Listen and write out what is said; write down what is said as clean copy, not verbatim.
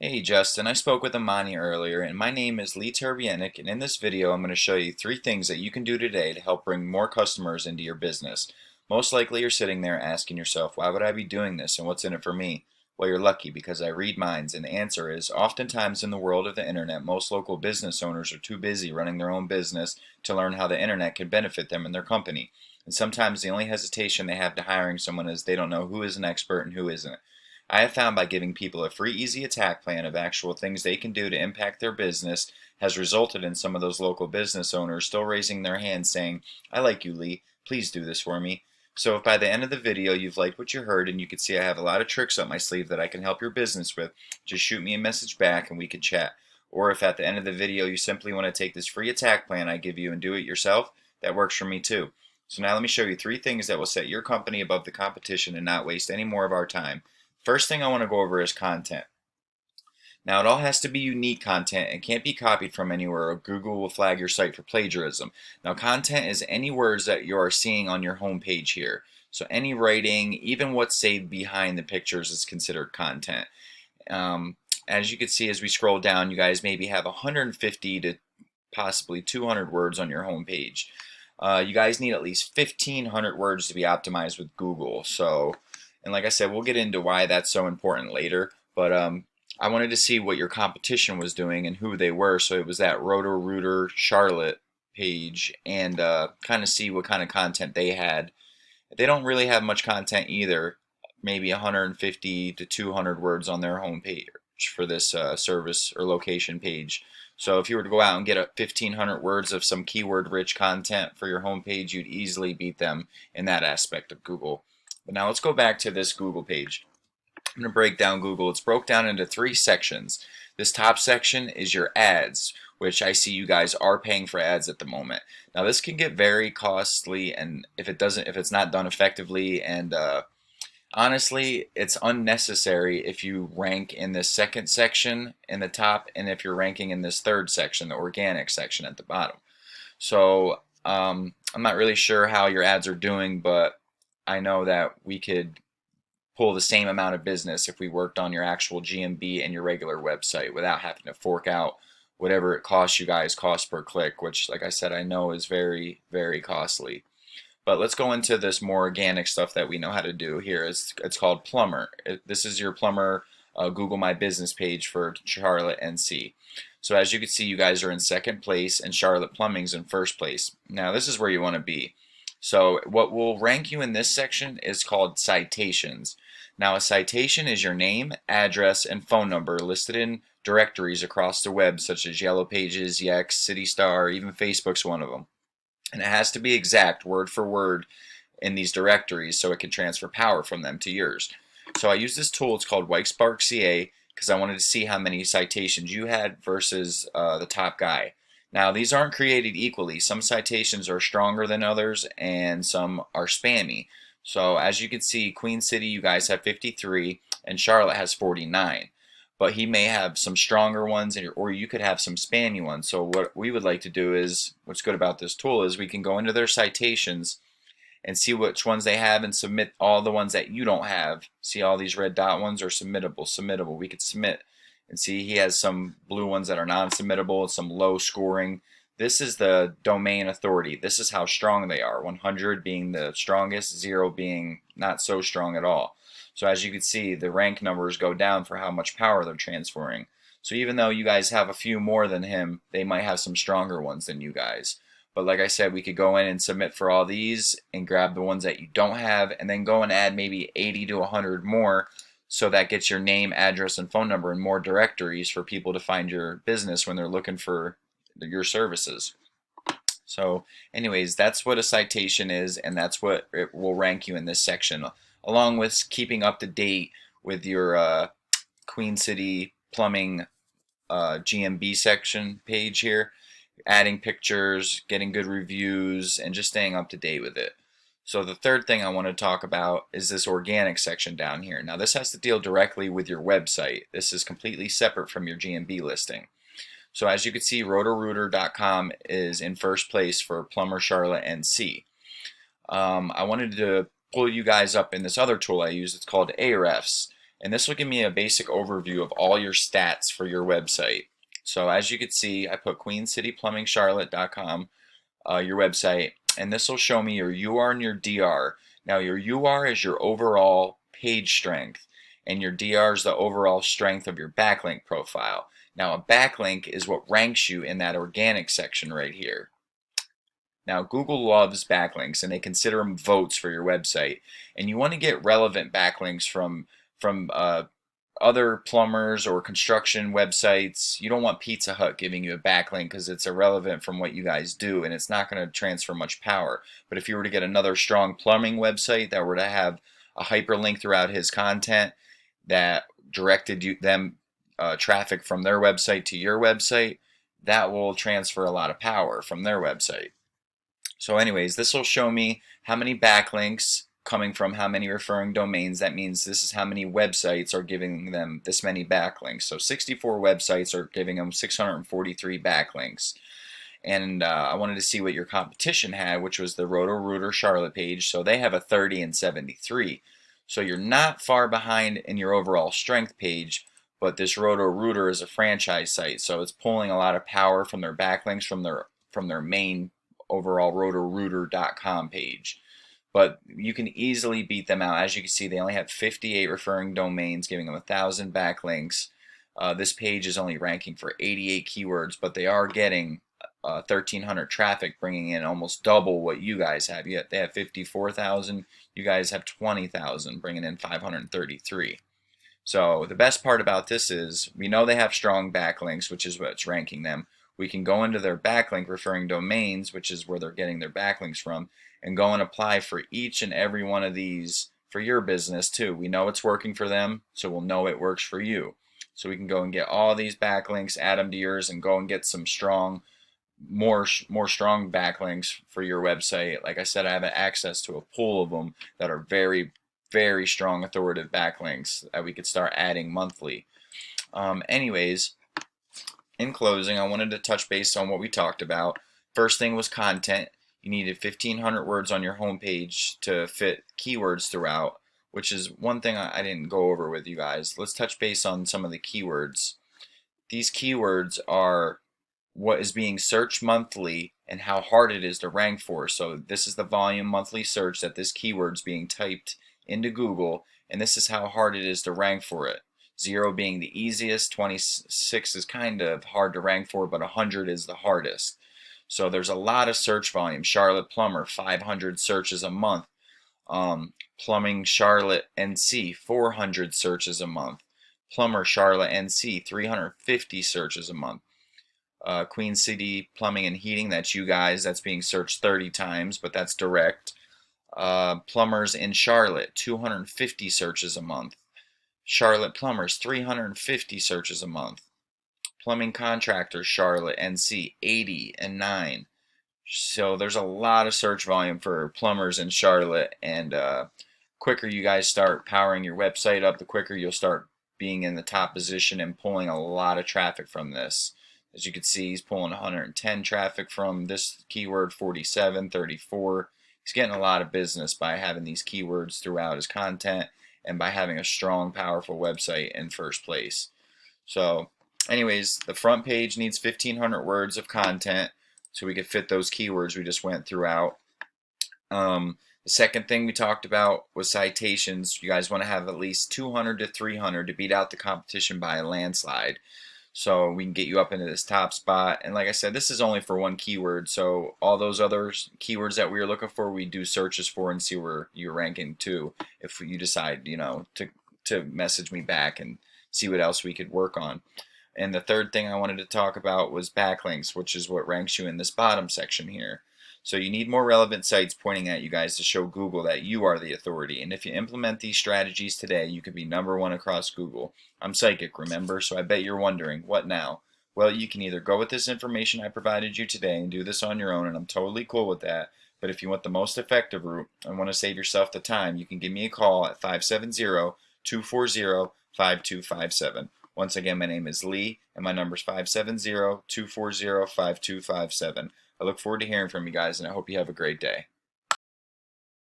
Hey Justin, I spoke with Amani earlier, and my name is Lee Terbienic, and in this video I'm going to show you 3 things that you can do today to help bring more customers into your business. Most likely you're sitting there asking yourself, why would I be doing this and what's in it for me? Well, you're lucky because I read minds, and the answer is, oftentimes in the world of the internet, most local business owners are too busy running their own business to learn how the internet can benefit them and their company. And sometimes the only hesitation they have to hiring someone is they don't know who is an expert and who isn't. I have found by giving people a free, easy attack plan of actual things they can do to impact their business has resulted in some of those local business owners still raising their hands saying, I like you, Lee. Please do this for me. So if by the end of the video you've liked what you heard and you can see I have a lot of tricks up my sleeve that I can help your business with, just shoot me a message back and we can chat. Or if at the end of the video you simply want to take this free attack plan I give you and do it yourself, that works for me too. So now let me show you 3 things that will set your company above the competition and not waste any more of our time. First thing I want to go over is content. Now it all has to be unique content and can't be copied from anywhere or Google will flag your site for plagiarism. Now content is any words that you are seeing on your home page here. So any writing, even what's saved behind the pictures is considered content. As you can see as we scroll down, you guys maybe have 150 to possibly 200 words on your home page. You guys need at least 1,500 words to be optimized with Google. And like I said, we'll get into why that's so important later. But I wanted to see what your competition was doing and who they were. So it was that Roto-Rooter Charlotte page and kind of see what kind of content they had. They don't really have much content either. Maybe 150 to 200 words on their home page for this service or location page. So if you were to go out and get 1,500 words of some keyword-rich content for your home page, you'd easily beat them in that aspect of Google. But now let's go back to this Google page. I'm going to break down Google. It's broke down into 3 sections. This top section is your ads, which I see you guys are paying for ads at the moment. Now this can get very costly, and if it's not done effectively, and honestly, it's unnecessary if you rank in this second section in the top, and if you're ranking in this third section, the organic section at the bottom. So I'm not really sure how your ads are doing, but I know that we could pull the same amount of business if we worked on your actual GMB and your regular website without having to fork out whatever it costs you guys cost per click, which like I said I know is very, very costly. But let's go into this more organic stuff that we know how to do here. It's called Plumber. This is your Plumber Google My Business page for Charlotte, NC. So as you can see, you guys are in second place and Charlotte Plumbing's in first place. Now this is where you want to be. So what will rank you in this section is called Citations. Now a citation is your name, address, and phone number listed in directories across the web such as Yellow Pages, Yext, CityStar, even Facebook's one of them. And it has to be exact, word for word, in these directories so it can transfer power from them to yours. So I use this tool, it's called WikeSpark CA, because I wanted to see how many citations you had versus the top guy. Now these aren't created equally. Some citations are stronger than others and some are spammy. So as you can see, Queen City you guys have 53 and Charlotte has 49. But he may have some stronger ones or you could have some spammy ones. So what we would like to do is, what's good about this tool is we can go into their citations and see which ones they have and submit all the ones that you don't have. See all these red dot ones are submittable. We could submit and see he has some blue ones that are non-submittable, some low scoring. This is the domain authority. This is how strong they are, 100 being the strongest, 0 being not so strong at all. So as you can see, the rank numbers go down for how much power they're transferring. So even though you guys have a few more than him, they might have some stronger ones than you guys. But like I said, we could go in and submit for all these and grab the ones that you don't have and then go and add maybe 80 to 100 more. So that gets your name, address, and phone number in more directories for people to find your business when they're looking for your services. So anyways, that's what a citation is, and that's what it will rank you in this section, along with keeping up to date with your Queen City Plumbing GMB section page here, adding pictures, getting good reviews, and just staying up to date with it. So the third thing I want to talk about is this organic section down here. Now this has to deal directly with your website. This is completely separate from your GMB listing. So as you can see, rotorooter.com is in first place for Plumber Charlotte NC. I wanted to pull you guys up in this other tool I use. It's called Ahrefs. And this will give me a basic overview of all your stats for your website. So as you can see, I put queencityplumingcharlotte.com, your website, and this will show me your UR and your DR. Now your UR is your overall page strength, and your DR is the overall strength of your backlink profile. Now a backlink is what ranks you in that organic section right here. Now Google loves backlinks and they consider them votes for your website, and you want to get relevant backlinks from other plumbers or construction websites. You don't want Pizza Hut giving you a backlink because it's irrelevant from what you guys do and it's not going to transfer much power. But if you were to get another strong plumbing website that were to have a hyperlink throughout his content that directed them traffic from their website to your website, that will transfer a lot of power from their website. So anyways, this will show me how many backlinks coming from how many referring domains. That means this is how many websites are giving them this many backlinks. So 64 websites are giving them 643 backlinks. And I wanted to see what your competition had, which was the Roto-Rooter Charlotte page. So they have a 30 and 73. So you're not far behind in your overall strength page, but this Roto-Rooter is a franchise site, so it's pulling a lot of power from their backlinks from their main overall rotorooter.com page. But you can easily beat them out. As you can see, they only have 58 referring domains, giving them 1,000 backlinks. This page is only ranking for 88 keywords, but they are getting 1,300 traffic, bringing in almost double what you guys have. Yet they have 54,000. You guys have 20,000, bringing in 533. So the best part about this is we know they have strong backlinks, which is what's ranking them. We can go into their backlink referring domains, which is where they're getting their backlinks from, and go and apply for each and every one of these for your business too. We know it's working for them, so we'll know it works for you. So we can go and get all these backlinks, add them to yours, and go and get some strong, more strong backlinks for your website. Like I said, I have access to a pool of them that are very, very strong authoritative backlinks that we could start adding monthly. Anyways, in closing, I wanted to touch base on what we talked about. First thing was content. You needed 1,500 words on your homepage to fit keywords throughout, which is one thing I didn't go over with you guys. Let's touch base on some of the keywords. These keywords are what is being searched monthly and how hard it is to rank for. So this is the volume monthly search that this keyword is being typed into Google, and this is how hard it is to rank for it. 0 being the easiest, 26 is kind of hard to rank for, but 100 is the hardest. So there's a lot of search volume. Charlotte Plumber, 500 searches a month. Plumbing Charlotte NC, 400 searches a month. Plumber Charlotte NC, 350 searches a month. Queen City Plumbing and Heating, that's you guys, that's being searched 30 times, but that's direct. Plumbers in Charlotte, 250 searches a month. Charlotte Plumbers, 350 searches a month. Plumbing Contractors Charlotte NC, 80 and 9. So there's a lot of search volume for plumbers in Charlotte, and quicker you guys start powering your website up, the quicker you'll start being in the top position and pulling a lot of traffic from this. As you can see, he's pulling 110 traffic from this keyword, 47, 34. He's getting a lot of business by having these keywords throughout his content and by having a strong, powerful website in first place. So anyways, the front page needs 1,500 words of content so we could fit those keywords we just went throughout. The second thing we talked about was citations. You guys want to have at least 200 to 300 to beat out the competition by a landslide. So we can get you up into this top spot. And like I said, this is only for one keyword. So all those other keywords that we were looking for, we do searches for and see where you're ranking too. If you decide, to message me back and see what else we could work on. And the third thing I wanted to talk about was backlinks, which is what ranks you in this bottom section here. So you need more relevant sites pointing at you guys to show Google that you are the authority. And if you implement these strategies today, you could be #1 across Google. I'm psychic, remember? So I bet you're wondering, what now? Well, you can either go with this information I provided you today and do this on your own, and I'm totally cool with that. But if you want the most effective route and want to save yourself the time, you can give me a call at 570-240-5257. Once again, my name is Lee, and my number is 570-240-5257. I look forward to hearing from you guys, and I hope you have a great day.